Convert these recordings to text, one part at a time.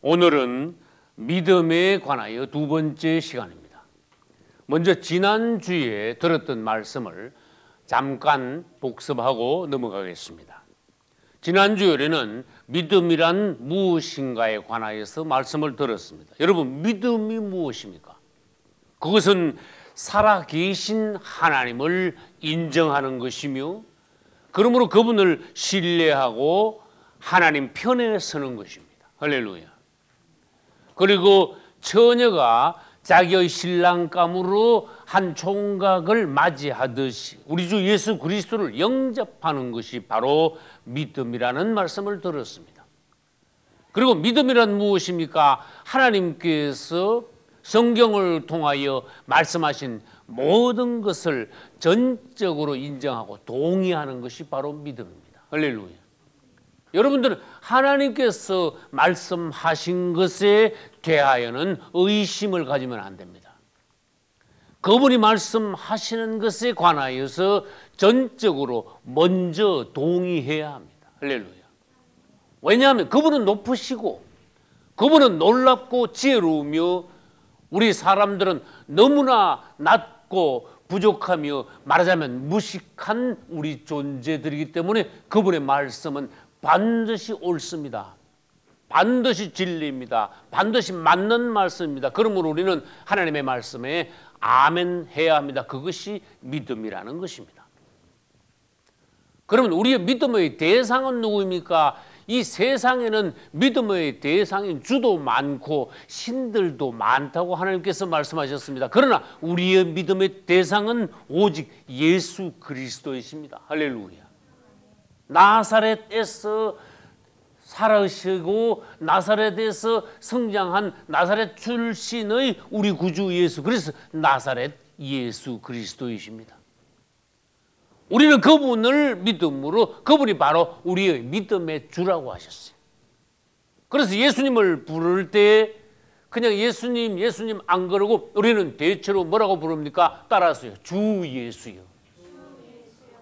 오늘은 믿음에 관하여 두 번째 시간입니다. 먼저 지난주에 들었던 말씀을 잠깐 복습하고 넘어가겠습니다. 지난주에는 믿음이란 무엇인가에 관하여서 말씀을 들었습니다. 여러분, 믿음이 무엇입니까? 그것은 살아계신 하나님을 인정하는 것이며, 그러므로 그분을 신뢰하고 하나님 편에 서는 것입니다. 할렐루야. 그리고 처녀가 자기의 신랑감으로 한 총각을 맞이하듯이 우리 주 예수 그리스도를 영접하는 것이 바로 믿음이라는 말씀을 들었습니다. 그리고 믿음이란 무엇입니까? 하나님께서 성경을 통하여 말씀하신 모든 것을 전적으로 인정하고 동의하는 것이 바로 믿음입니다. 할렐루야. 여러분들은 하나님께서 말씀하신 것에 대하여는 의심을 가지면 안 됩니다. 그분이 말씀하시는 것에 관하여서 전적으로 먼저 동의해야 합니다. 할렐루야. 왜냐하면 그분은 높으시고 그분은 놀랍고 지혜로우며 우리 사람들은 너무나 낮고 부족하며 말하자면 무식한 우리 존재들이기 때문에 그분의 말씀은 반드시 옳습니다. 반드시 진리입니다. 반드시 맞는 말씀입니다. 그러므로 우리는 하나님의 말씀에 아멘 해야 합니다. 그것이 믿음이라는 것입니다. 그러면 우리의 믿음의 대상은 누구입니까? 이 세상에는 믿음의 대상인 주도 많고 신들도 많다고 하나님께서 말씀하셨습니다. 그러나 우리의 믿음의 대상은 오직 예수 그리스도이십니다. 할렐루야. 나사렛에서 살아시고 나사렛에서 성장한 나사렛 출신의 우리 구주 예수 그리스도, 나사렛 예수 그리스도이십니다. 우리는 그분을 믿음으로, 그분이 바로 우리의 믿음의 주라고 하셨어요. 그래서 예수님을 부를 때 그냥 예수님 안 그러고 우리는 대체로 뭐라고 부릅니까? 따라서요. 주 예수요.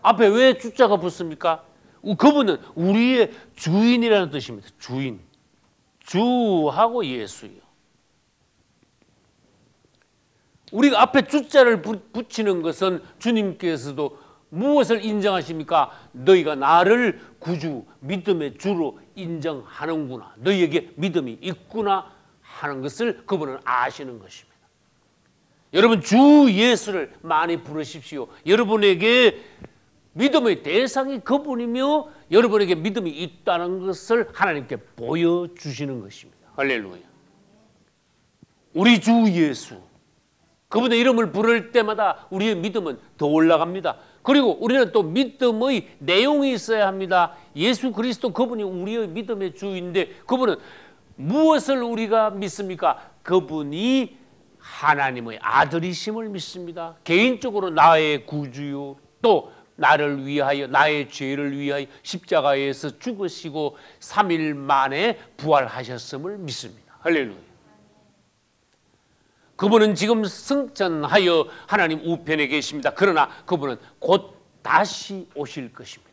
앞에 왜 주자가 붙습니까? 그분은 우리의 주인이라는 뜻입니다. 주인. 주하고 예수요. 우리가 앞에 주자를 붙이는 것은 주님께서도 무엇을 인정하십니까? 너희가 나를 구주, 믿음의 주로 인정하는구나. 너희에게 믿음이 있구나 하는 것을 그분은 아시는 것입니다. 여러분, 주 예수를 많이 부르십시오. 여러분에게 믿음의 대상이 그분이며 여러분에게 믿음이 있다는 것을 하나님께 보여주시는 것입니다. 할렐루야. 우리 주 예수, 그분의 이름을 부를 때마다 우리의 믿음은 더 올라갑니다. 그리고 우리는 또 믿음의 내용이 있어야 합니다. 예수 그리스도 그분이 우리의 믿음의 주인데 그분은 무엇을 우리가 믿습니까? 그분이 하나님의 아들이심을 믿습니다. 개인적으로 나의 구주요, 또 나를 위하여, 나의 죄를 위하여 십자가에서 죽으시고 3일 만에 부활하셨음을 믿습니다. 할렐루야. 그분은 지금 승천하여 하나님 우편에 계십니다. 그러나 그분은 곧 다시 오실 것입니다.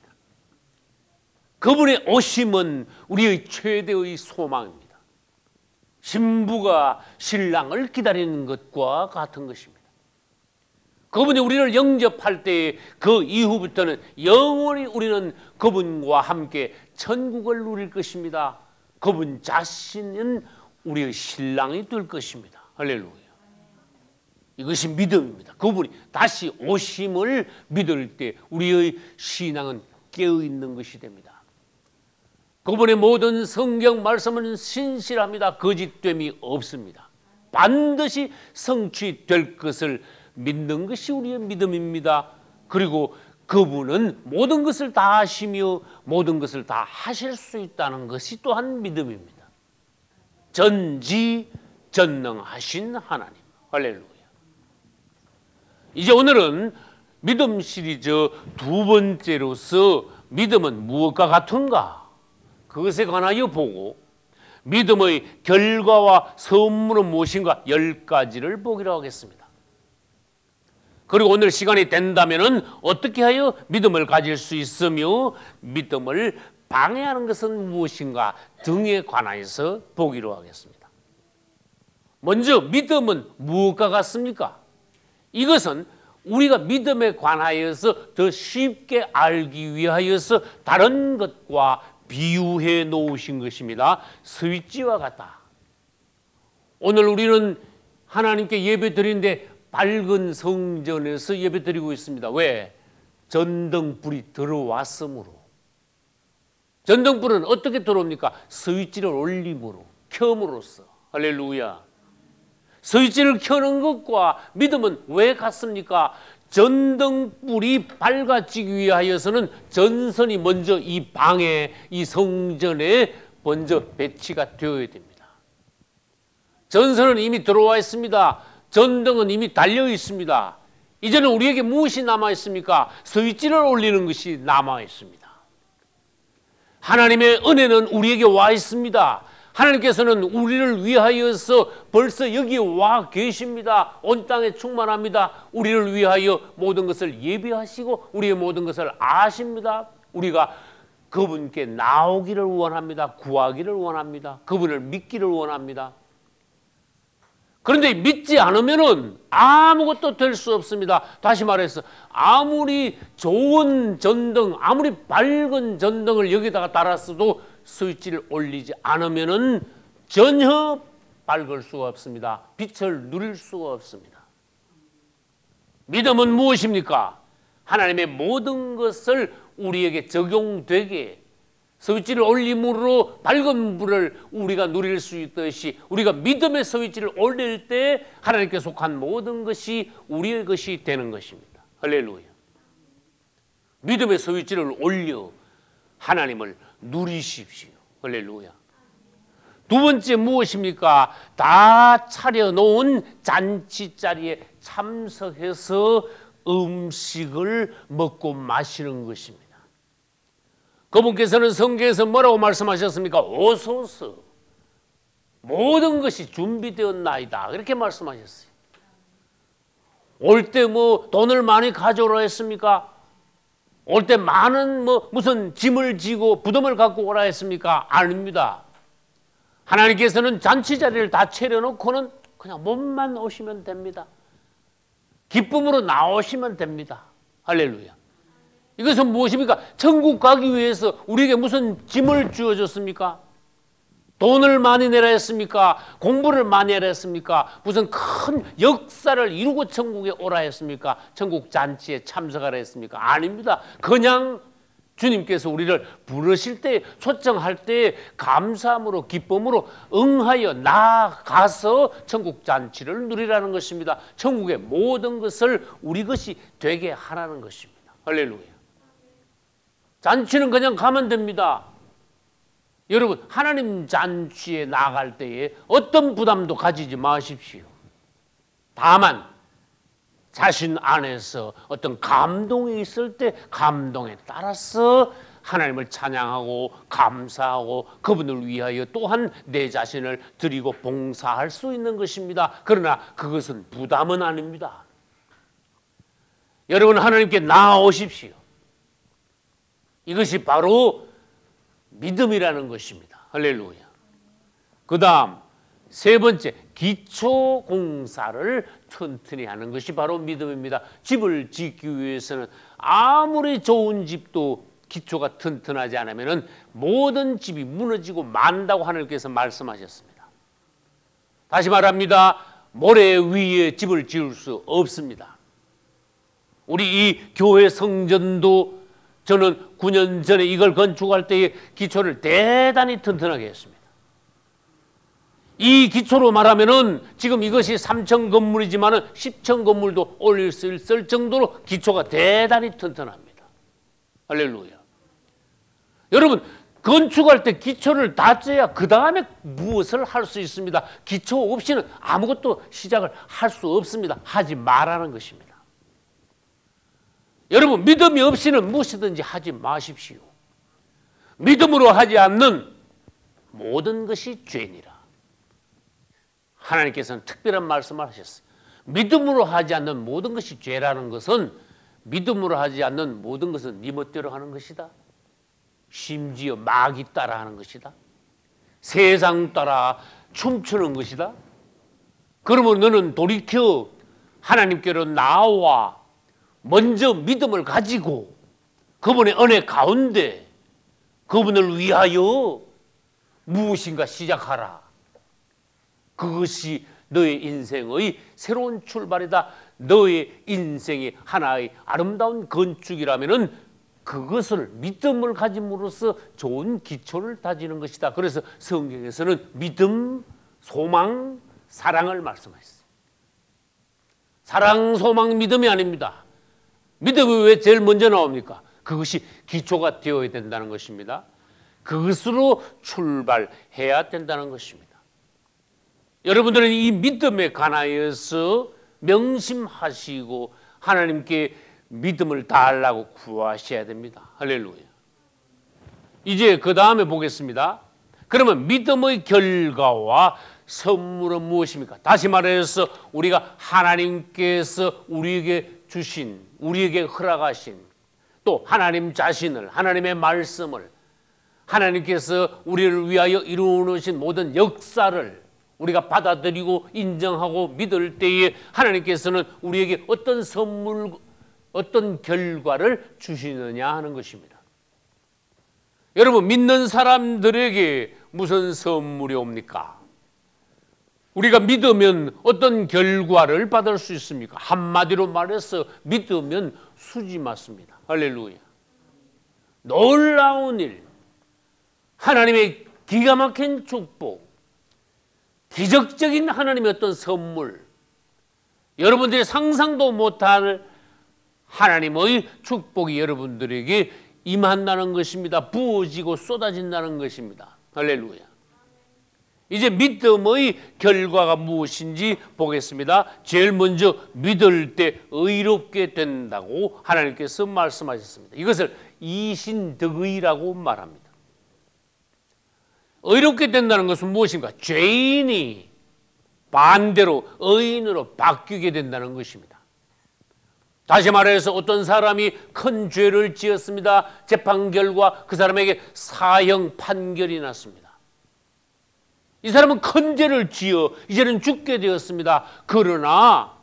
그분의 오심은 우리의 최대의 소망입니다. 신부가 신랑을 기다리는 것과 같은 것입니다. 그분이 우리를 영접할 때 그 이후부터는 영원히 우리는 그분과 함께 천국을 누릴 것입니다. 그분 자신은 우리의 신랑이 될 것입니다. 할렐루야. 이것이 믿음입니다. 그분이 다시 오심을 믿을 때 우리의 신앙은 깨어있는 것이 됩니다. 그분의 모든 성경 말씀은 신실합니다. 거짓됨이 없습니다. 반드시 성취될 것을 믿는 것이 우리의 믿음입니다. 그리고 그분은 모든 것을 다 하시며 모든 것을 다 하실 수 있다는 것이 또한 믿음입니다. 전지전능하신 하나님. 할렐루야. 이제 오늘은 믿음 시리즈 두 번째로서 믿음은 무엇과 같은가? 그것에 관하여 보고 믿음의 결과와 선물은 무엇인가 10가지를 보기로 하겠습니다. 그리고 오늘 시간이 된다면 어떻게 하여 믿음을 가질 수 있으며 믿음을 방해하는 것은 무엇인가 등에 관하여서 보기로 하겠습니다. 먼저 믿음은 무엇과 같습니까? 이것은 우리가 믿음에 관하여서 더 쉽게 알기 위하여서 다른 것과 비유해 놓으신 것입니다. 스위치와 같다. 오늘 우리는 하나님께 예배 드리는데 밝은 성전에서 예배 드리고 있습니다. 왜? 전등불이 들어왔으므로. 전등불은 어떻게 들어옵니까? 스위치를 올림으로, 켬으로써. 할렐루야. 스위치를 켜는 것과 믿음은 왜 같습니까? 전등불이 밝아지기 위하여서는 전선이 먼저 이 방에, 이 성전에 먼저 배치가 되어야 됩니다. 전선은 이미 들어와 있습니다. 전등은 이미 달려 있습니다. 이제는 우리에게 무엇이 남아 있습니까? 스위치를 올리는 것이 남아 있습니다. 하나님의 은혜는 우리에게 와 있습니다. 하나님께서는 우리를 위하여서 벌써 여기에 와 계십니다. 온 땅에 충만합니다. 우리를 위하여 모든 것을 예비하시고 우리의 모든 것을 아십니다. 우리가 그분께 나오기를 원합니다. 구하기를 원합니다. 그분을 믿기를 원합니다. 그런데 믿지 않으면은 아무것도 될 수 없습니다. 다시 말해서 아무리 좋은 전등, 아무리 밝은 전등을 여기다가 달았어도 스위치를 올리지 않으면은 전혀 밝을 수가 없습니다. 빛을 누릴 수가 없습니다. 믿음은 무엇입니까? 하나님의 모든 것을 우리에게 적용되게 스위치를 올림으로 밝은 불을 우리가 누릴 수 있듯이 우리가 믿음의 스위치를 올릴 때 하나님께 속한 모든 것이 우리의 것이 되는 것입니다. 할렐루야. 믿음의 스위치를 올려 하나님을 누리십시오. 할렐루야. 두 번째 무엇입니까? 다 차려놓은 잔치 자리에 참석해서 음식을 먹고 마시는 것입니다. 그분께서는 성경에서 뭐라고 말씀하셨습니까? 오소서 모든 것이 준비되었나이다 그렇게 말씀하셨어요. 올 때 뭐 돈을 많이 가져오라 했습니까? 올 때 많은 무슨 짐을 지고 부담을 갖고 오라 했습니까? 아닙니다. 하나님께서는 잔치 자리를 다 차려놓고는 그냥 몸만 오시면 됩니다. 기쁨으로 나오시면 됩니다. 할렐루야. 이것은 무엇입니까? 천국 가기 위해서 우리에게 무슨 짐을 주어줬습니까? 돈을 많이 내라 했습니까? 공부를 많이 해라 했습니까? 무슨 큰 역사를 이루고 천국에 오라 했습니까? 천국 잔치에 참석하라 했습니까? 아닙니다. 그냥 주님께서 우리를 부르실 때, 초청할 때 감사함으로 기쁨으로 응하여 나아가서 천국 잔치를 누리라는 것입니다. 천국의 모든 것을 우리 것이 되게 하라는 것입니다. 할렐루야. 잔치는 그냥 가면 됩니다. 여러분, 하나님 잔치에 나갈 때에 어떤 부담도 가지지 마십시오. 다만 자신 안에서 어떤 감동이 있을 때 감동에 따라서 하나님을 찬양하고 감사하고 그분을 위하여 또한 내 자신을 드리고 봉사할 수 있는 것입니다. 그러나 그것은 부담은 아닙니다. 여러분, 하나님께 나아오십시오. 이것이 바로 믿음이라는 것입니다. 할렐루야. 그 다음 세 번째, 기초 공사를 튼튼히 하는 것이 바로 믿음입니다. 집을 짓기 위해서는 아무리 좋은 집도 기초가 튼튼하지 않으면 모든 집이 무너지고 만다고 하나님께서 말씀하셨습니다. 다시 말합니다. 모래 위에 집을 지을 수 없습니다. 우리 이 교회 성전도 저는 9년 전에 이걸 건축할 때의 기초를 대단히 튼튼하게 했습니다. 이 기초로 말하면은 지금 이것이 3층 건물이지만은 10층 건물도 올릴 수 있을 정도로 기초가 대단히 튼튼합니다. 할렐루야. 여러분, 건축할 때 기초를 다 쪄야 그 다음에 무엇을 할 수 있습니다. 기초 없이는 아무것도 시작을 할 수 없습니다. 하지 말라는 것입니다. 여러분, 믿음이 없이는 무엇이든지 하지 마십시오. 믿음으로 하지 않는 모든 것이 죄니라. 하나님께서는 특별한 말씀을 하셨어요. 믿음으로 하지 않는 모든 것이 죄라는 것은 믿음으로 하지 않는 모든 것은 네 멋대로 하는 것이다. 심지어 마귀 따라하는 것이다. 세상 따라 춤추는 것이다. 그러면 너는 돌이켜 하나님께로 나와 먼저 믿음을 가지고 그분의 은혜 가운데 그분을 위하여 무엇인가 시작하라. 그것이 너의 인생의 새로운 출발이다. 너의 인생의 하나의 아름다운 건축이라면은 그것을 믿음을 가짐으로써 좋은 기초를 다지는 것이다. 그래서 성경에서는 믿음, 소망, 사랑을 말씀하셨어요. 사랑, 소망, 믿음이 아닙니다. 믿음이 왜 제일 먼저 나옵니까? 그것이 기초가 되어야 된다는 것입니다. 그것으로 출발해야 된다는 것입니다. 여러분들은 이 믿음에 관하여서 명심하시고 하나님께 믿음을 달라고 구하셔야 됩니다. 할렐루야. 이제 그 다음에 보겠습니다. 그러면 믿음의 결과와 선물은 무엇입니까? 다시 말해서 우리가 하나님께서 우리에게 주신, 우리에게 허락하신 또 하나님 자신을, 하나님의 말씀을, 하나님께서 우리를 위하여 이루어놓으신 모든 역사를 우리가 받아들이고 인정하고 믿을 때에 하나님께서는 우리에게 어떤 선물, 어떤 결과를 주시느냐 하는 것입니다. 여러분, 믿는 사람들에게 무슨 선물이 옵니까? 우리가 믿으면 어떤 결과를 받을 수 있습니까? 한마디로 말해서 믿으면 수지 맞습니다. 할렐루야. 놀라운 일, 하나님의 기가 막힌 축복, 기적적인 하나님의 어떤 선물, 여러분들이 상상도 못할 하나님의 축복이 여러분들에게 임한다는 것입니다. 부어지고 쏟아진다는 것입니다. 할렐루야. 이제 믿음의 결과가 무엇인지 보겠습니다. 제일 먼저 믿을 때 의롭게 된다고 하나님께서 말씀하셨습니다. 이것을 이신덕의라고 말합니다. 의롭게 된다는 것은 무엇인가? 죄인이 반대로 의인으로 바뀌게 된다는 것입니다. 다시 말해서 어떤 사람이 큰 죄를 지었습니다. 재판 결과 그 사람에게 사형 판결이 났습니다. 이 사람은 큰 죄를 지어 이제는 죽게 되었습니다. 그러나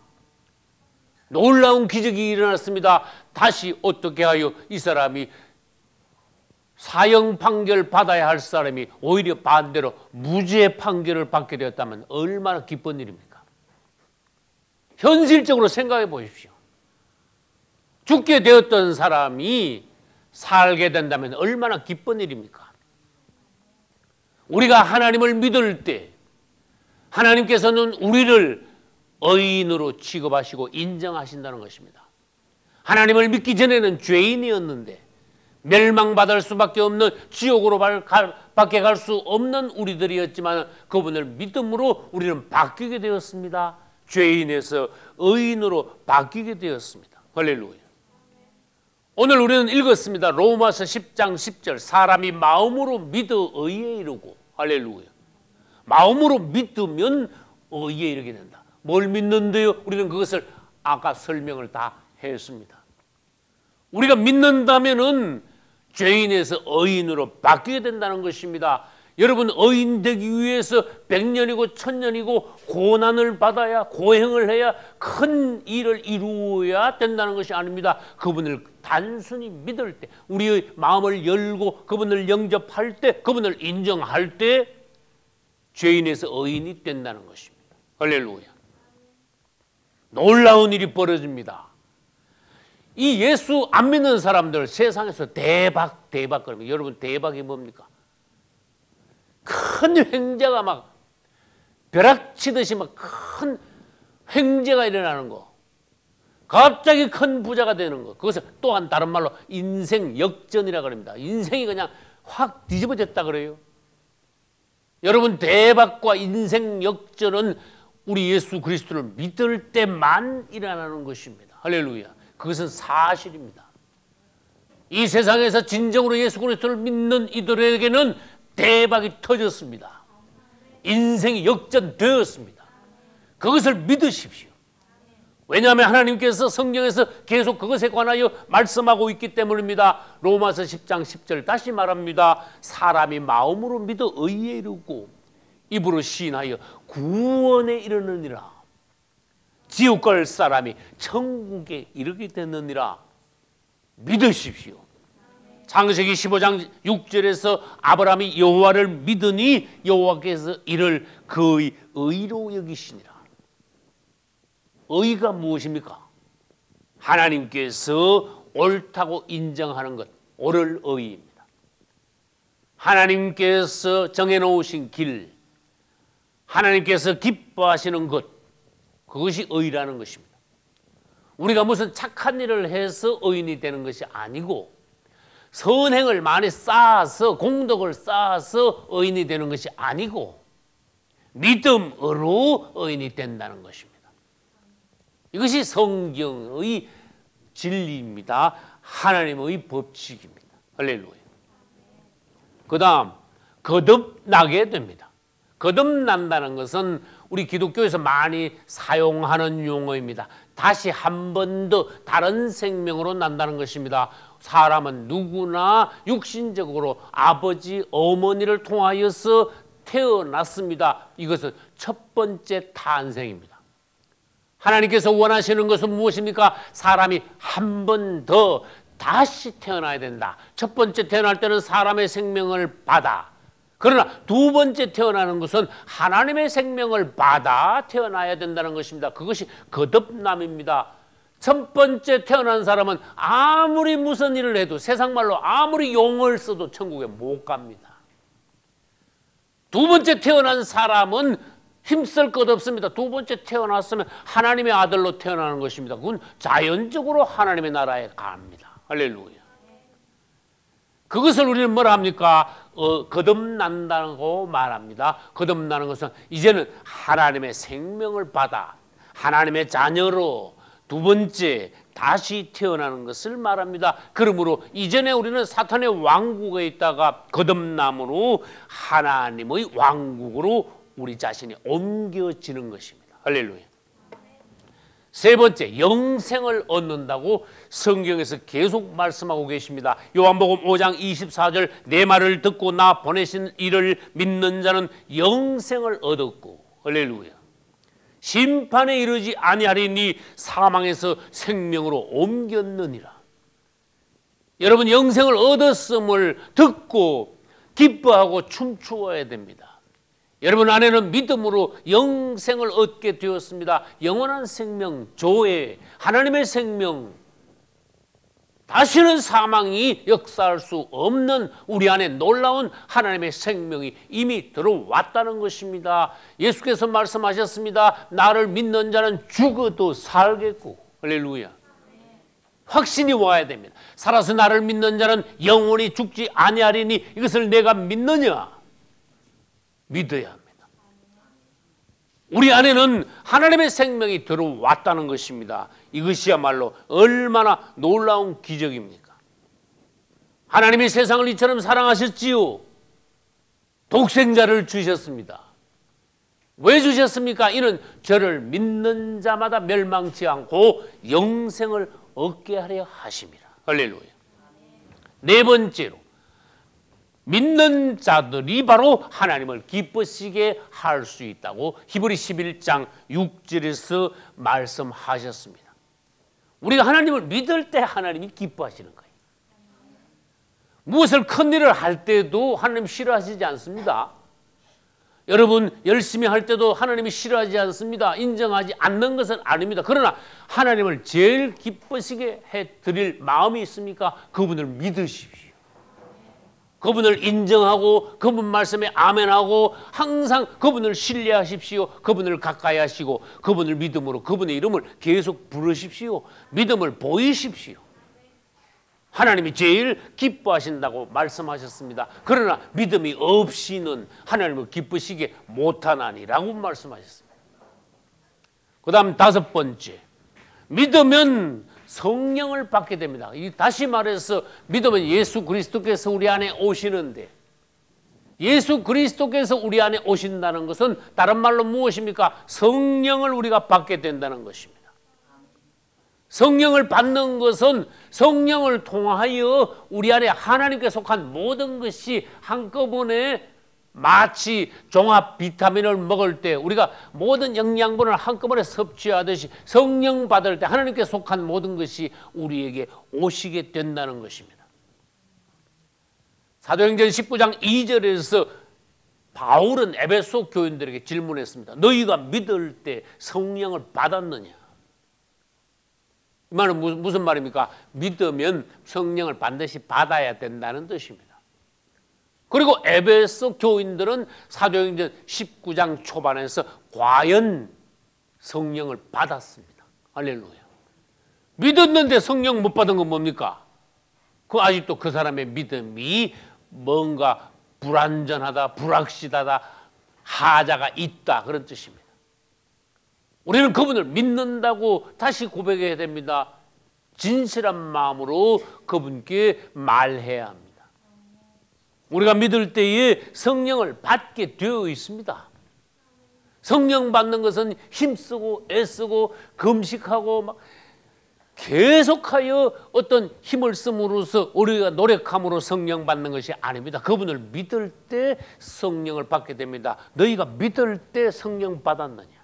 놀라운 기적이 일어났습니다. 다시 어떻게 하여 이 사람이 사형 판결 받아야 할 사람이 오히려 반대로 무죄 판결을 받게 되었다면 얼마나 기쁜 일입니까? 현실적으로 생각해 보십시오. 죽게 되었던 사람이 살게 된다면 얼마나 기쁜 일입니까? 우리가 하나님을 믿을 때 하나님께서는 우리를 의인으로 취급하시고 인정하신다는 것입니다. 하나님을 믿기 전에는 죄인이었는데 멸망받을 수밖에 없는 지옥으로 밖에 갈 수 없는 우리들이었지만 그분을 믿음으로 우리는 바뀌게 되었습니다. 죄인에서 의인으로 바뀌게 되었습니다. 할렐루야. 오늘 우리는 읽었습니다. 로마서 10장 10절 사람이 마음으로 믿어 의에 이르고 할렐루야. 마음으로 믿으면 의에 이르게 된다. 뭘 믿는데요? 우리는 그것을 아까 설명을 다 했습니다. 우리가 믿는다면은 죄인에서 의인으로 바뀌게 된다는 것입니다. 여러분, 의인 되기 위해서 100년이고 1000년이고 고난을 받아야, 고행을 해야, 큰 일을 이루어야 된다는 것이 아닙니다. 그분을 단순히 믿을 때, 우리의 마음을 열고 그분을 영접할 때, 그분을 인정할 때 죄인에서 의인이 된다는 것입니다. 할렐루야. 놀라운 일이 벌어집니다. 이 예수 안 믿는 사람들 세상에서 대박 그러면 여러분 대박이 뭡니까? 큰 횡재가 막 벼락치듯이 막 큰 횡재가 일어나는 거, 갑자기 큰 부자가 되는 거, 그것을 또한 다른 말로 인생 역전이라 그럽니다. 인생이 그냥 확 뒤집어졌다 그래요. 여러분, 대박과 인생 역전은 우리 예수 그리스도를 믿을 때만 일어나는 것입니다. 할렐루야. 그것은 사실입니다. 이 세상에서 진정으로 예수 그리스도를 믿는 이들에게는 대박이 터졌습니다. 인생이 역전되었습니다. 그것을 믿으십시오. 왜냐하면 하나님께서 성경에서 계속 그것에 관하여 말씀하고 있기 때문입니다. 로마서 10장 10절 다시 말합니다. 사람이 마음으로 믿어 의에 이르고 입으로 시인하여 구원에 이르느니라. 지옥 갈 사람이 천국에 이르게 되느니라. 믿으십시오. 창세기 15장 6절에서 아브라함이 여호와를 믿으니 여호와께서 이를 그의 의로 여기시니라. 의가 무엇입니까? 하나님께서 옳다고 인정하는 것, 옳을 의입니다. 하나님께서 정해놓으신 길, 하나님께서 기뻐하시는 것, 그것이 의라는 것입니다. 우리가 무슨 착한 일을 해서 의인이 되는 것이 아니고 선행을 많이 쌓아서 공덕을 쌓아서 의인이 되는 것이 아니고 믿음으로 의인이 된다는 것입니다. 이것이 성경의 진리입니다. 하나님의 법칙입니다. 할렐루야. 그 다음 거듭나게 됩니다. 거듭난다는 것은 우리 기독교에서 많이 사용하는 용어입니다. 다시 한 번 더 다른 생명으로 난다는 것입니다. 사람은 누구나 육신적으로 아버지, 어머니를 통하여서 태어났습니다. 이것은 첫 번째 탄생입니다. 하나님께서 원하시는 것은 무엇입니까? 사람이 한 번 더 다시 태어나야 된다. 첫 번째 태어날 때는 사람의 생명을 받아. 그러나 두 번째 태어나는 것은 하나님의 생명을 받아 태어나야 된다는 것입니다. 그것이 거듭남입니다. 첫 번째 태어난 사람은 아무리 무슨 일을 해도 세상 말로 아무리 용을 써도 천국에 못 갑니다. 두 번째 태어난 사람은 힘쓸 것 없습니다. 두 번째 태어났으면 하나님의 아들로 태어나는 것입니다. 그건 자연적으로 하나님의 나라에 갑니다. 할렐루야. 그것을 우리는 뭐라 합니까? 거듭난다고 말합니다. 거듭나는 것은 이제는 하나님의 생명을 받아 하나님의 자녀로 두 번째 다시 태어나는 것을 말합니다. 그러므로 이전에 우리는 사탄의 왕국에 있다가 거듭남으로 하나님의 왕국으로 우리 자신이 옮겨지는 것입니다. 할렐루야. 세 번째, 영생을 얻는다고 성경에서 계속 말씀하고 계십니다. 요한복음 5장 24절 내 말을 듣고 나 보내신 이를 믿는 자는 영생을 얻었고 할렐루야. 심판에 이르지 아니하리니 사망에서 생명으로 옮겼느니라. 여러분 영생을 얻었음을 듣고 기뻐하고 춤추어야 됩니다. 여러분 안에는 믿음으로 영생을 얻게 되었습니다. 영원한 생명, 조회, 하나님의 생명, 다시는 사망이 역사할 수 없는 우리 안에 놀라운 하나님의 생명이 이미 들어왔다는 것입니다. 예수께서 말씀하셨습니다. 나를 믿는 자는 죽어도 살겠고 할렐루야. 확신이 와야 됩니다. 살아서 나를 믿는 자는 영원히 죽지 아니하리니 이것을 내가 믿느냐? 믿어야 합니다. 우리 안에는 하나님의 생명이 들어왔다는 것입니다. 이것이야말로 얼마나 놀라운 기적입니까? 하나님이 세상을 이처럼 사랑하셨지요. 독생자를 주셨습니다. 왜 주셨습니까? 이는 저를 믿는 자마다 멸망치 않고 영생을 얻게 하려 하심이라. 할렐루야. 네 번째로 믿는 자들이 바로 하나님을 기쁘시게 할 수 있다고 히브리 11장 6절에서 말씀하셨습니다. 우리가 하나님을 믿을 때 하나님이 기뻐하시는 거예요. 무엇을 큰 일을 할 때도 하나님 싫어하시지 않습니다. 여러분 열심히 할 때도 하나님이 싫어하지 않습니다. 인정하지 않는 것은 아닙니다. 그러나 하나님을 제일 기쁘시게 해드릴 마음이 있습니까? 그분을 믿으십시오. 그분을 인정하고 그분 말씀에 아멘하고 항상 그분을 신뢰하십시오. 그분을 가까이 하시고 그분을 믿음으로 그분의 이름을 계속 부르십시오. 믿음을 보이십시오. 하나님이 제일 기뻐하신다고 말씀하셨습니다. 그러나 믿음이 없이는 하나님을 기쁘시게 못하나니라고 말씀하셨습니다. 그 다음 다섯 번째, 믿으면 성령을 받게 됩니다. 다시 말해서 믿으면 예수 그리스도께서 우리 안에 오시는데, 예수 그리스도께서 우리 안에 오신다는 것은 다른 말로 무엇입니까? 성령을 우리가 받게 된다는 것입니다. 성령을 받는 것은 성령을 통하여 우리 안에 하나님께 속한 모든 것이 한꺼번에 마치 종합 비타민을 먹을 때 우리가 모든 영양분을 한꺼번에 섭취하듯이 성령 받을 때 하나님께 속한 모든 것이 우리에게 오시게 된다는 것입니다. 사도행전 19장 2절에서 바울은 에베소 교인들에게 질문했습니다. 너희가 믿을 때 성령을 받았느냐? 이 말은 무슨 말입니까? 믿으면 성령을 반드시 받아야 된다는 뜻입니다. 그리고 에베소 교인들은 사도행전 19장 초반에서 과연 성령을 받았습니다. 할렐루야. 믿었는데 성령 못 받은 건 뭡니까? 아직도 그 사람의 믿음이 뭔가 불완전하다, 불확실하다, 하자가 있다 그런 뜻입니다. 우리는 그분을 믿는다고 다시 고백해야 됩니다. 진실한 마음으로 그분께 말해야 합니다. 우리가 믿을 때에 성령을 받게 되어 있습니다. 성령 받는 것은 힘쓰고 애쓰고 금식하고 막 계속하여 어떤 힘을 씀으로써 우리가 노력함으로 성령 받는 것이 아닙니다. 그분을 믿을 때 성령을 받게 됩니다. 너희가 믿을 때 성령 받았느냐?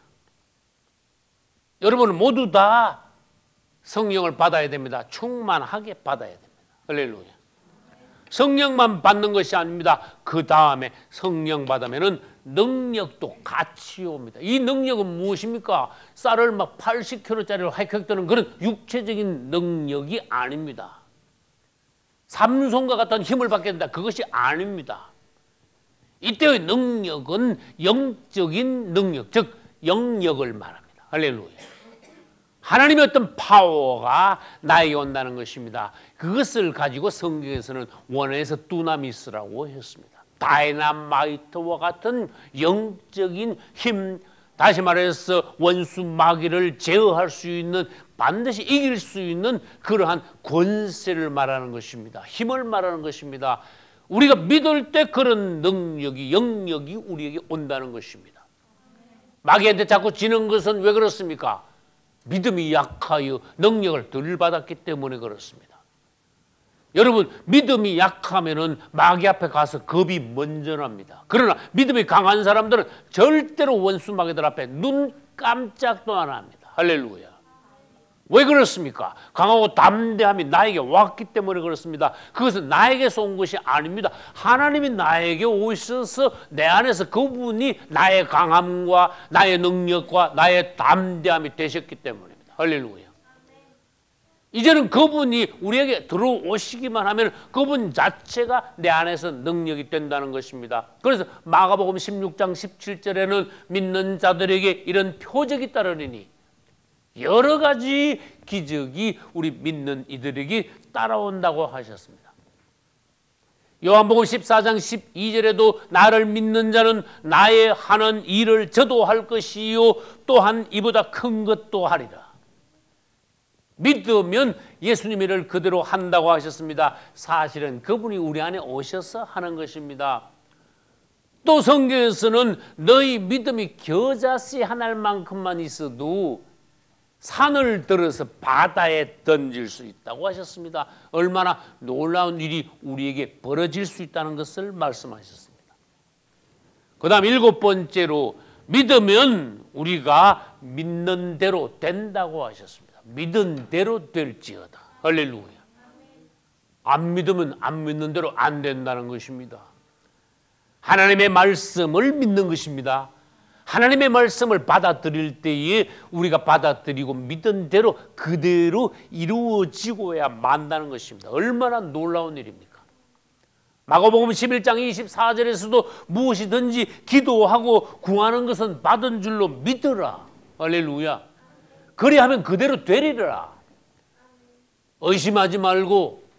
여러분은 모두 다 성령을 받아야 됩니다. 충만하게 받아야 됩니다. 할렐루야. 성령만 받는 것이 아닙니다. 그 다음에 성령 받으면은 능력도 같이 옵니다. 이 능력은 무엇입니까? 쌀을 막 80kg짜리로 획획되는 그런 육체적인 능력이 아닙니다. 삼손과 같은 힘을 받게 된다. 그것이 아닙니다. 이때의 능력은 영적인 능력, 즉 영역을 말합니다. 할렐루야. 하나님의 어떤 파워가 나에게 온다는 것입니다. 그것을 가지고 성경에서는 원어에서 두나미스라고 했습니다. 다이나마이트와 같은 영적인 힘, 다시 말해서 원수 마귀를 제어할 수 있는, 반드시 이길 수 있는 그러한 권세를 말하는 것입니다. 힘을 말하는 것입니다. 우리가 믿을 때 그런 능력이, 영역이 우리에게 온다는 것입니다. 마귀한테 자꾸 지는 것은 왜 그렇습니까? 믿음이 약하여 능력을 덜 받았기 때문에 그렇습니다. 여러분, 믿음이 약하면은 마귀 앞에 가서 겁이 먼저 납니다. 그러나 믿음이 강한 사람들은 절대로 원수 마귀들 앞에 눈 깜짝도 안 합니다. 할렐루야. 왜 그렇습니까? 강하고 담대함이 나에게 왔기 때문에 그렇습니다. 그것은 나에게서 온 것이 아닙니다. 하나님이 나에게 오셔서 내 안에서 그분이 나의 강함과 나의 능력과 나의 담대함이 되셨기 때문입니다. 할렐루야. 이제는 그분이 우리에게 들어오시기만 하면 그분 자체가 내 안에서 능력이 된다는 것입니다. 그래서 마가복음 16장 17절에는 믿는 자들에게 이런 표적이 따르리니 여러 가지 기적이 우리 믿는 이들에게 따라온다고 하셨습니다. 요한복음 14장 12절에도 나를 믿는 자는 나의 하는 일을 저도 할 것이요 또한 이보다 큰 것도 하리라. 믿으면 예수님의 일을 그대로 한다고 하셨습니다. 사실은 그분이 우리 안에 오셔서 하는 것입니다. 또 성경에서는 너희 믿음이 겨자씨 한 알만큼만 있어도 산을 들어서 바다에 던질 수 있다고 하셨습니다. 얼마나 놀라운 일이 우리에게 벌어질 수 있다는 것을 말씀하셨습니다. 그 다음 7번째로 믿으면 우리가 믿는 대로 된다고 하셨습니다. 믿은 대로 될지어다. 할렐루야. 안 믿으면 안 믿는 대로 안 된다는 것입니다. 하나님의 말씀을 믿는 것입니다. 하나님의 말씀을 받아들일 때에 우리가 받아들이고 믿은 대로 그대로 이루어지고야 만다는 것입니다. 얼마나 놀라운 일입니까? 마가복음 11장 24절에서도 무엇이든지 기도하고 구하는 것은 받은 줄로 믿으라. 할렐루야. 그리하면 그대로 되리라. 의심하지 말고,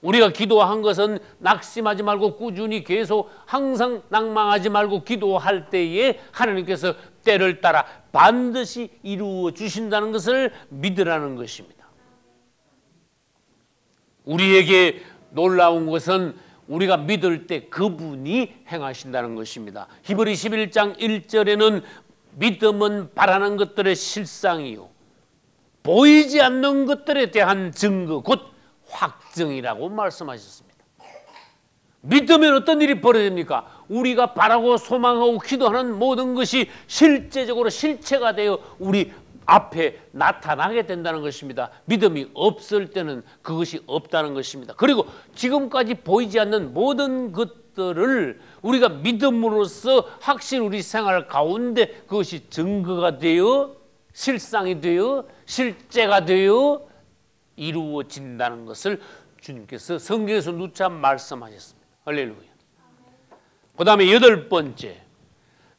우리가 기도한 것은 낙심하지 말고 꾸준히 계속 항상 낭망하지 말고 기도할 때에 하나님께서 때를 따라 반드시 이루어 주신다는 것을 믿으라는 것입니다. 우리에게 놀라운 것은 우리가 믿을 때 그분이 행하신다는 것입니다. 히브리 11장 1절에는 믿음은 바라는 것들의 실상이요 보이지 않는 것들에 대한 증거, 곧 확증이라고 말씀하셨습니다. 믿으면 어떤 일이 벌어집니까? 우리가 바라고 소망하고 기도하는 모든 것이 실제적으로 실체가 되어 우리 앞에 나타나게 된다는 것입니다. 믿음이 없을 때는 그것이 없다는 것입니다. 그리고 지금까지 보이지 않는 모든 것들을 우리가 믿음으로써 확실히 우리 생활 가운데 그것이 증거가 되어 실상이 되어 실제가 되어 이루어진다는 것을 주님께서 성경에서 누차 말씀하셨습니다. 할렐루야. 그 다음에 8번째,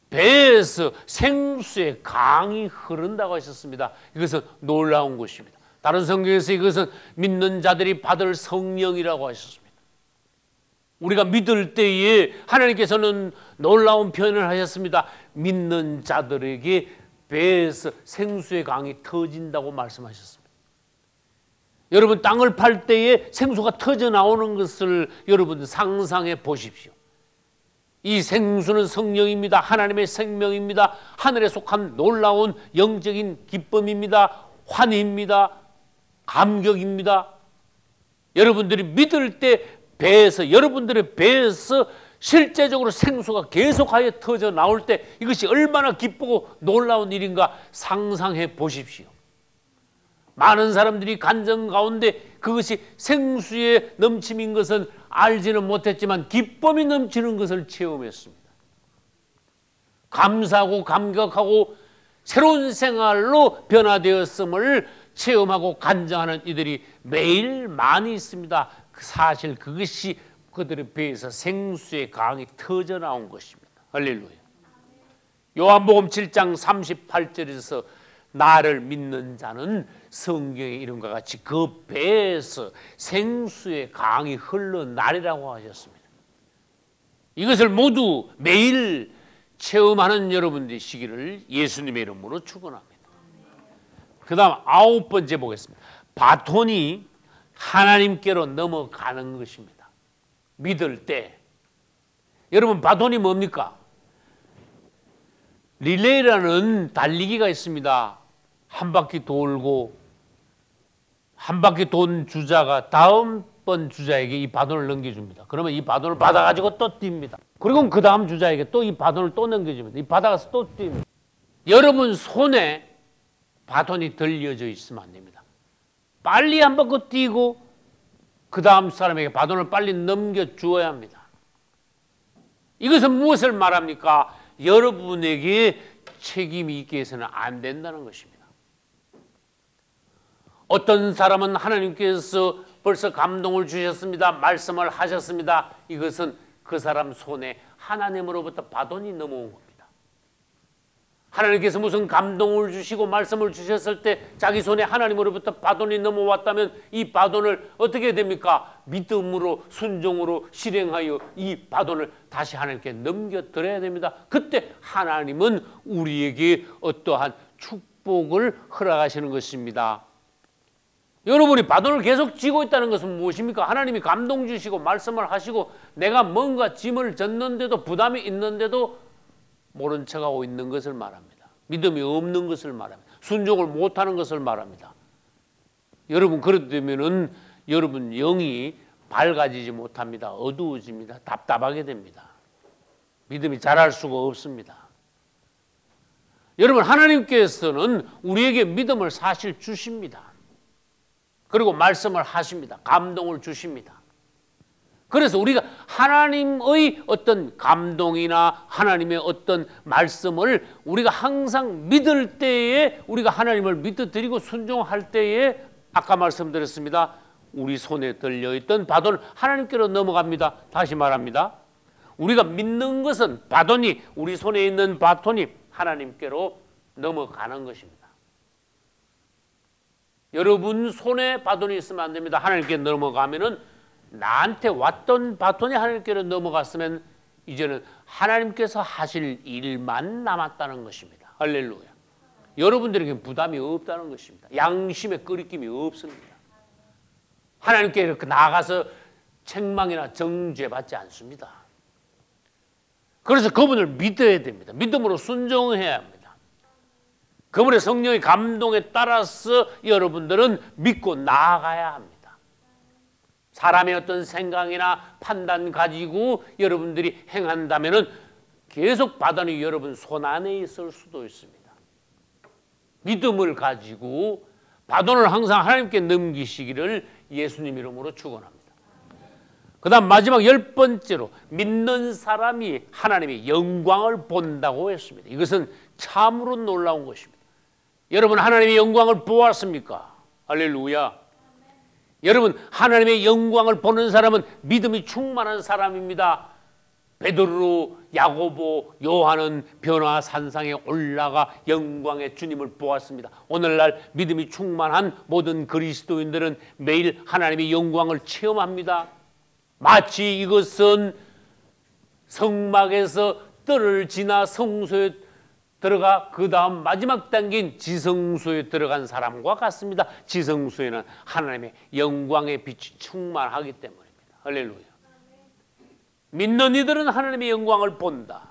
배에서 생수의 강이 흐른다고 하셨습니다. 이것은 놀라운 것입니다. 다른 성경에서 이것은 믿는 자들이 받을 성령이라고 하셨습니다. 우리가 믿을 때에 하나님께서는 놀라운 표현을 하셨습니다. 믿는 자들에게 배에서 생수의 강이 터진다고 말씀하셨습니다. 여러분, 땅을 팔 때에 생수가 터져 나오는 것을 여러분 상상해 보십시오. 이 생수는 성령입니다. 하나님의 생명입니다. 하늘에 속한 놀라운 영적인 기쁨입니다. 환희입니다. 감격입니다. 여러분들이 믿을 때 배에서, 여러분들의 배에서 실제적으로 생수가 계속하여 터져 나올 때 이것이 얼마나 기쁘고 놀라운 일인가 상상해 보십시오. 많은 사람들이 간증 가운데 그것이 생수의 넘침인 것은 알지는 못했지만 기쁨이 넘치는 것을 체험했습니다. 감사하고 감격하고 새로운 생활로 변화되었음을 체험하고 간증하는 이들이 매일 많이 있습니다. 사실 그것이 그들의 배에서 생수의 강이 터져 나온 것입니다. 할렐루야. 요한복음 7장 38절에서 나를 믿는 자는 성경의 이름과 같이 그 배에서 생수의 강이 흘러나리라고 하셨습니다. 이것을 모두 매일 체험하는 여러분 되시기를 예수님의 이름으로 축원합니다. 그 다음 9번째 보겠습니다. 바톤이 하나님께로 넘어가는 것입니다. 믿을 때 여러분, 바톤이 뭡니까? 릴레이라는 달리기가 있습니다. 한 바퀴 돌고 한 바퀴 돈 주자가 다음번 주자에게 이 바톤을 넘겨줍니다. 그러면 이 바톤을 받아가지고 또 뜁니다. 그리고 그 다음 주자에게 또 이 바톤을 또 넘겨줍니다. 이 받아가서 또 뜁니다. 여러분 손에 바톤이 들려져 있으면 안 됩니다. 빨리 한 바퀴 뛰고 그 다음 사람에게 바톤을 빨리 넘겨주어야 합니다. 이것은 무엇을 말합니까? 여러분에게 책임이 있게 해서는 안 된다는 것입니다. 어떤 사람은 하나님께서 벌써 감동을 주셨습니다. 말씀을 하셨습니다. 이것은 그 사람 손에 하나님으로부터 바톤이 넘어온 겁니다. 하나님께서 무슨 감동을 주시고 말씀을 주셨을 때 자기 손에 하나님으로부터 바톤이 넘어왔다면 이 바톤을 어떻게 됩니까? 믿음으로 순종으로 실행하여 이 바톤을 다시 하나님께 넘겨드려야 됩니다. 그때 하나님은 우리에게 어떠한 축복을 허락하시는 것입니다. 여러분이 바톤을 계속 쥐고 있다는 것은 무엇입니까? 하나님이 감동 주시고 말씀을 하시고 내가 뭔가 짐을 졌는데도 부담이 있는데도 모른 척하고 있는 것을 말합니다. 믿음이 없는 것을 말합니다. 순종을 못하는 것을 말합니다. 여러분, 그렇다면 여러분 영이 밝아지지 못합니다. 어두워집니다. 답답하게 됩니다. 믿음이 자랄 수가 없습니다. 여러분, 하나님께서는 우리에게 믿음을 사실 주십니다. 그리고 말씀을 하십니다. 감동을 주십니다. 그래서 우리가 하나님의 어떤 감동이나 하나님의 어떤 말씀을 우리가 항상 믿을 때에 우리가 하나님을 믿어드리고 순종할 때에 아까 말씀드렸습니다. 우리 손에 들려있던 바톤 하나님께로 넘어갑니다. 다시 말합니다. 우리가 믿는 것은 바톤이 우리 손에 있는 바톤이 하나님께로 넘어가는 것입니다. 여러분 손에 바톤이 있으면 안 됩니다. 하나님께 넘어가면은 나한테 왔던 바톤이 하나님께로 넘어갔으면 이제는 하나님께서 하실 일만 남았다는 것입니다. 할렐루야. 여러분들에게 부담이 없다는 것입니다. 양심의 끄리낌이 없습니다. 하나님께 이렇게 나가서 책망이나 정죄받지 않습니다. 그래서 그분을 믿어야 됩니다. 믿음으로 순종해야 합니다. 그분의 성령의 감동에 따라서 여러분들은 믿고 나아가야 합니다. 사람의 어떤 생각이나 판단 가지고 여러분들이 행한다면 계속 바다는 여러분 손 안에 있을 수도 있습니다. 믿음을 가지고 바돈을 항상 하나님께 넘기시기를 예수님 이름으로 축원합니다. 그 다음 마지막 10번째로 믿는 사람이 하나님의 영광을 본다고 했습니다. 이것은 참으로 놀라운 것입니다. 여러분 하나님의 영광을 보았습니까? 할렐루야. 여러분 하나님의 영광을 보는 사람은 믿음이 충만한 사람입니다. 베드로, 야고보, 요한은 변화산상에 올라가 영광의 주님을 보았습니다. 오늘날 믿음이 충만한 모든 그리스도인들은 매일 하나님의 영광을 체험합니다. 마치 이것은 성막에서 뜰을 지나 성소에 들어가 그 다음 마지막 단계인 지성소에 들어간 사람과 같습니다. 지성소에는 하나님의 영광의 빛이 충만하기 때문입니다. 할렐루야. 믿는 이들은 하나님의 영광을 본다.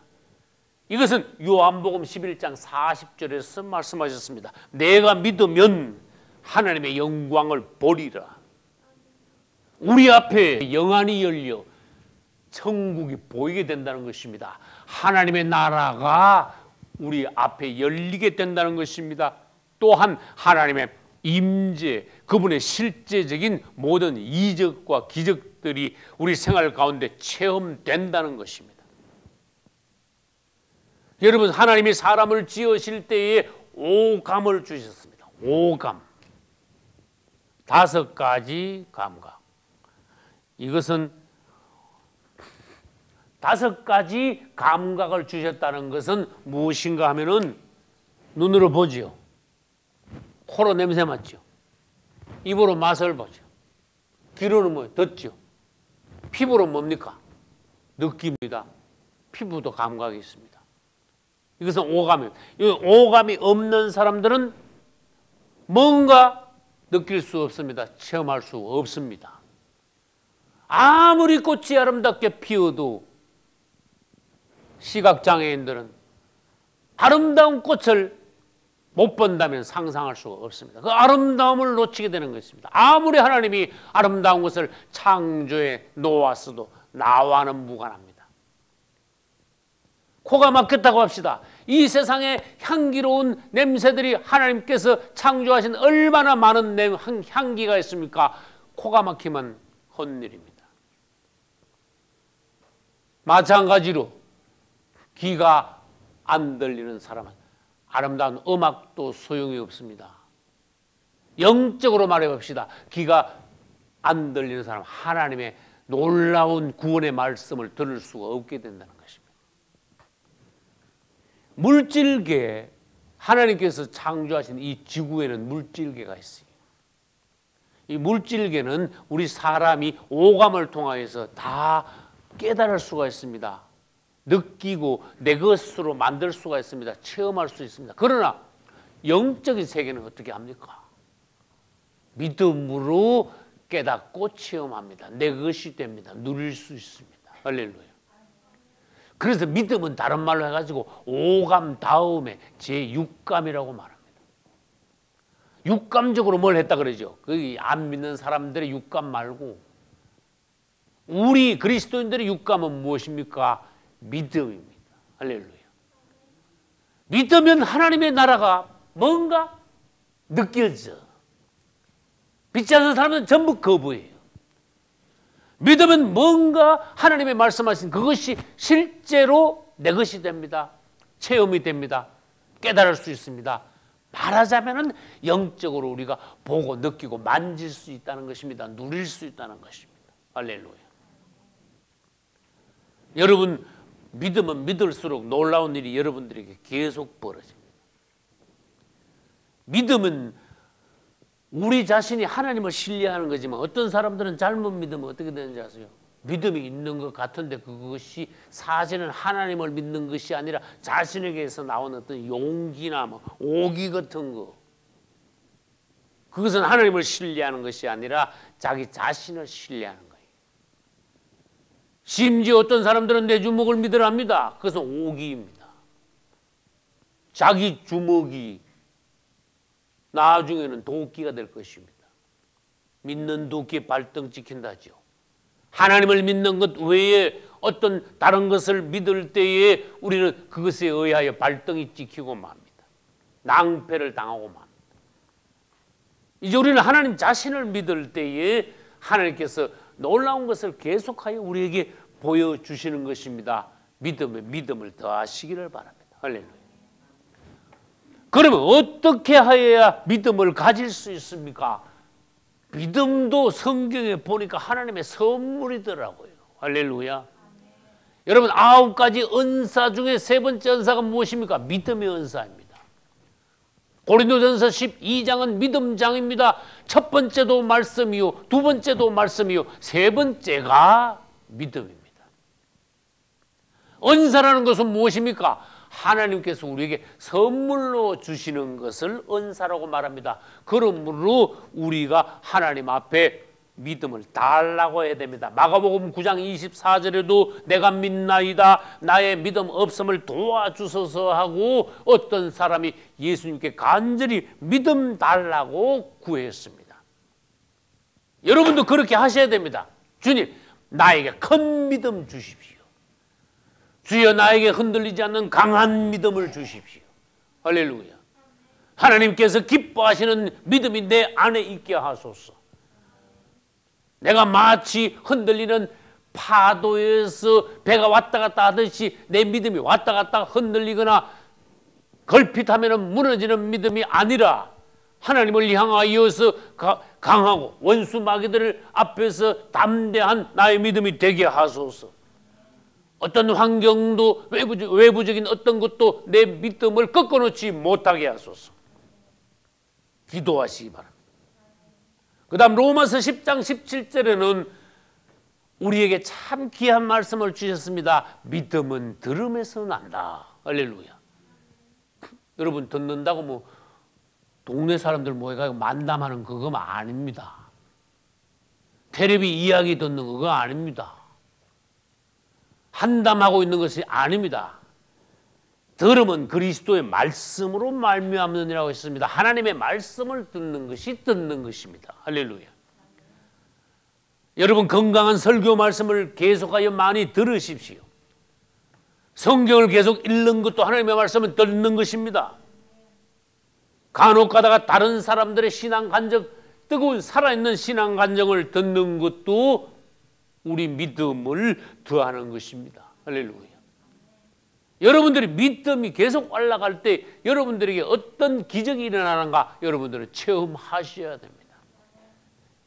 이것은 요한복음 11장 40절에서 말씀하셨습니다. 내가 믿으면 하나님의 영광을 보리라. 우리 앞에 영안이 열려 천국이 보이게 된다는 것입니다. 하나님의 나라가 우리 앞에 열리게 된다는 것입니다. 또한 하나님의 임재, 그분의 실제적인 모든 이적과 기적들이 우리 생활 가운데 체험된다는 것입니다. 여러분 하나님이 사람을 지으실 때에 오감을 주셨습니다. 오감. 5가지 감각. 이것은 5가지 감각을 주셨다는 것은 무엇인가 하면은 눈으로 보지요. 코로 냄새 맡죠. 입으로 맛을 보죠. 귀로는 뭐 듣죠. 피부로 뭡니까? 느낍니다. 피부도 감각이 있습니다. 이것은 오감이에요. 오감이 없는 사람들은 뭔가 느낄 수 없습니다. 체험할 수 없습니다. 아무리 꽃이 아름답게 피어도 시각장애인들은 아름다운 꽃을 못 본다면 상상할 수가 없습니다. 그 아름다움을 놓치게 되는 것입니다. 아무리 하나님이 아름다운 것을 창조해 놓았어도 나와는 무관합니다. 코가 막혔다고 합시다. 이 세상에 향기로운 냄새들이 하나님께서 창조하신 얼마나 많은 향기가 있습니까? 코가 막히면 헛일입니다. 마찬가지로 귀가 안 들리는 사람은 아름다운 음악도 소용이 없습니다. 영적으로 말해봅시다. 귀가 안 들리는 사람 하나님의 놀라운 구원의 말씀을 들을 수가 없게 된다는 것입니다. 물질계, 하나님께서 창조하신 이 지구에는 물질계가 있어요. 이 물질계는 우리 사람이 오감을 통하여서 다 깨달을 수가 있습니다. 느끼고 내 것으로 만들 수가 있습니다. 체험할 수 있습니다. 그러나 영적인 세계는 어떻게 합니까? 믿음으로 깨닫고 체험합니다. 내 것이 됩니다. 누릴 수 있습니다. 할렐루야. 그래서 믿음은 다른 말로 해가지고 오감 다음에 제6감이라고 말합니다. 육감적으로 뭘 했다 그러죠? 안 믿는 사람들의 육감 말고 우리 그리스도인들의 육감은 무엇입니까? 믿음입니다. 할렐루야. 믿으면 하나님의 나라가 뭔가 느껴져. 믿지 않는 사람은 전부 거부해요. 믿으면 뭔가 하나님의 말씀하신 그것이 실제로 내 것이 됩니다. 체험이 됩니다. 깨달을 수 있습니다. 말하자면 영적으로 우리가 보고 느끼고 만질 수 있다는 것입니다. 누릴 수 있다는 것입니다. 할렐루야. 여러분 믿으면 믿을수록 놀라운 일이 여러분들에게 계속 벌어집니다. 믿음은 우리 자신이 하나님을 신뢰하는 거지만 어떤 사람들은 잘못 믿으면 어떻게 되는지 아세요? 믿음이 있는 것 같은데 그것이 사실은 하나님을 믿는 것이 아니라 자신에게서 나오는 어떤 용기나 뭐 오기 같은 거. 그것은 하나님을 신뢰하는 것이 아니라 자기 자신을 신뢰하는 거예요. 심지어 어떤 사람들은 내 주먹을 믿으라 합니다. 그것은 오기입니다. 자기 주먹이 나중에는 도끼가 될 것입니다. 믿는 도끼 발등 찍힌다죠. 하나님을 믿는 것 외에 어떤 다른 것을 믿을 때에 우리는 그것에 의하여 발등이 찍히고 맙니다. 낭패를 당하고 맙니다. 이제 우리는 하나님 자신을 믿을 때에 하나님께서 놀라운 것을 계속하여 우리에게 보여주시는 것입니다. 믿음에 믿음을 더하시기를 바랍니다. 할렐루야. 그러면 어떻게 하여야 믿음을 가질 수 있습니까? 믿음도 성경에 보니까 하나님의 선물이더라고요. 할렐루야. 여러분 9가지 은사 중에 세 번째 은사가 무엇입니까? 믿음의 은사입니다. 고린도전서 12장은 믿음장입니다. 첫 번째도 말씀이요, 두 번째도 말씀이요, 세 번째가 믿음입니다. 은사라는 것은 무엇입니까? 하나님께서 우리에게 선물로 주시는 것을 은사라고 말합니다. 그러므로 우리가 하나님 앞에 믿음을 달라고 해야 됩니다. 마가복음 9장 24절에도 내가 믿나이다 나의 믿음 없음을 도와주소서 하고 어떤 사람이 예수님께 간절히 믿음 달라고 구했습니다. 여러분도 그렇게 하셔야 됩니다. 주님, 나에게 큰 믿음 주십시오. 주여, 나에게 흔들리지 않는 강한 믿음을 주십시오. 할렐루야. 하나님께서 기뻐하시는 믿음이 내 안에 있게 하소서. 내가 마치 흔들리는 파도에서 배가 왔다 갔다 하듯이 내 믿음이 왔다 갔다 흔들리거나 걸핏하면 무너지는 믿음이 아니라 하나님을 향하여서 강하고 원수 마귀들 앞에서 담대한 나의 믿음이 되게 하소서. 어떤 환경도 외부적인 어떤 것도 내 믿음을 꺾어놓지 못하게 하소서. 기도하시기 바랍니다. 그 다음 로마서 10장 17절에는 우리에게 참 귀한 말씀을 주셨습니다. 믿음은 들음에서 난다. 할렐루야. 여러분, 듣는다고 뭐 동네 사람들 모여가지고 만담하는 그거 아닙니다. 텔레비 이야기 듣는 그거 아닙니다. 한담하고 있는 것이 아닙니다. 들음은 그리스도의 말씀으로 말미암느니라고 했습니다. 하나님의 말씀을 듣는 것이 듣는 것입니다. 할렐루야. 여러분, 건강한 설교 말씀을 계속하여 많이 들으십시오. 성경을 계속 읽는 것도 하나님의 말씀을 듣는 것입니다. 간혹 가다가 다른 사람들의 신앙 간증, 뜨거운 살아있는 신앙 간증을 듣는 것도 우리 믿음을 더하는 것입니다. 할렐루야. 여러분들이 믿음이 계속 올라갈 때 여러분들에게 어떤 기적이 일어나는가 여러분들은 체험하셔야 됩니다.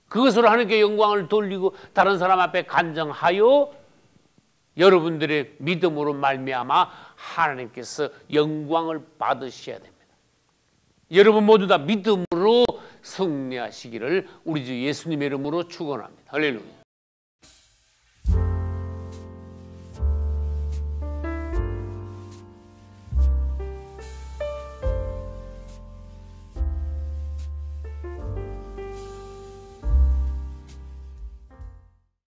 그것으로 하나님께 영광을 돌리고 다른 사람 앞에 간증하여 여러분들의 믿음으로 말미암아 하나님께서 영광을 받으셔야 됩니다. 여러분 모두 다 믿음으로 승리하시기를 우리 주 예수님의 이름으로 축원합니다. 할렐루야.